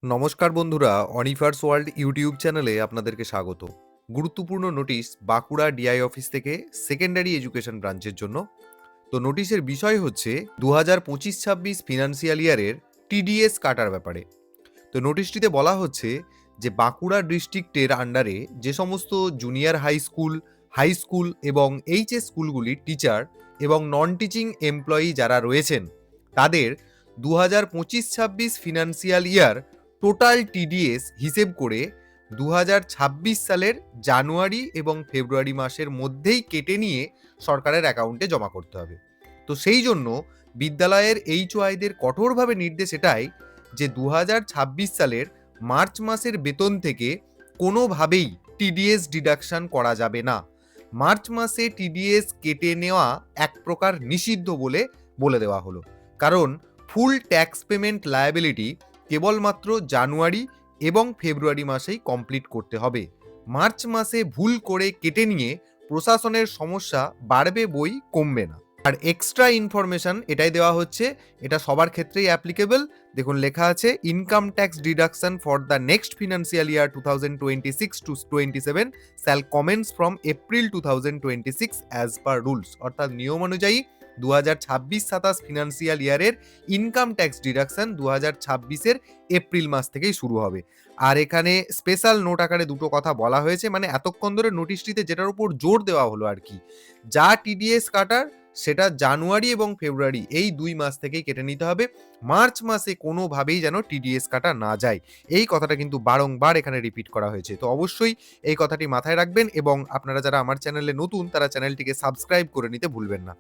নমস্কার বন্ধুরা, অনিফার্স world YouTube চ্যানেলে আপনাদেরকে স্বাগত। গুরুত্বপূর্ণ নোটিশ বাঁকুড়া ডিআই অফিস থেকে সেকেন্ডারি এডুকেশন ব্রাঞ্চের জন্য। তো নোটিশের বিষয় হচ্ছে 2025-26 ফিনান্সিয়াল ইয়ারের টিডিএস কাটার ব্যাপারে। তো নোটিশটিতে বলা হচ্ছে যে বাঁকুড়া ডিস্ট্রিক্টের আন্ডারে যে সমস্ত জুনিয়র হাই স্কুল এবং এইচএস স্কুলগুলির টিচার এবং নন টিচিং এমপ্লয়ি যারা রয়েছেন তাদের 2025-26 ফিনান্সিয়াল ইয়ার টোটাল টিডিএস হিসেব করে 2026 সালের জানুয়ারি এবং ফেব্রুয়ারি মাসের মধ্যেই কেটে নিয়ে সরকারের অ্যাকাউন্টে জমা করতে হবে। তো সেই জন্য বিদ্যালয়ের এইচওআইদের কঠোরভাবে নির্দেশ এটাই যে 2026 সালের মার্চ মাসের বেতন থেকে কোনোভাবেই টিডিএস ডিডাকশন করা যাবে না। মার্চ মাসে টিডিএস কেটে নেওয়া এক প্রকার নিষিদ্ধ বলে দেওয়া হলো, কারণ ফুল ট্যাক্স পেমেন্ট লায়াবিলিটি কেবলমাত্র জানুয়ারি এবং ফেব্রুয়ারি মাসেই কমপ্লিট করতে হবে। মার্চ মাসে ভুল করে কেটে নিয়ে প্রশাসনের সমস্যা বাড়বে বই কমবে না। আর এক্সট্রা ইনফরমেশন এটাই দেওয়া হচ্ছে, এটা সবার ক্ষেত্রেই অ্যাপ্লিকেবল। দেখুন লেখা আছে, income tax deduction for the next financial year 2026-27 shall commence from April 2026 as per rules. অর্থাৎ নিয়ম অনুযায়ী 2026-27 ফিনান্সিয়াল ইয়ারের ইনকাম ট্যাক্স ডিডাকশন 2026-এর এপ্রিল মাস থেকেই শুরু হবে। আর এখানে স্পেশাল নোট আকারে দুটো কথা বলা হয়েছে, মানে এতক্ষণ ধরে নোটিশটিতে যেটার উপর জোর দেওয়া হলো আর কি, যা টিডিএস কাটার সেটা জানুয়ারি এবং ফেব্রুয়ারি এই 2 মাস থেকেই কেটে নিতে হবে। মার্চ মাসে কোনোভাবেই যেন টিডিএস কাটা না যায়, এই কথাটা কিন্তু বারংবার এখানে রিপিট করা হয়েছে। তো অবশ্যই এই কথাটি মাথায় রাখবেন এবং আপনারা যারা আমার চ্যানেলে নতুন তারা চ্যানেলটিকে সাবস্ক্রাইব করে নিতে ভুলবেন না।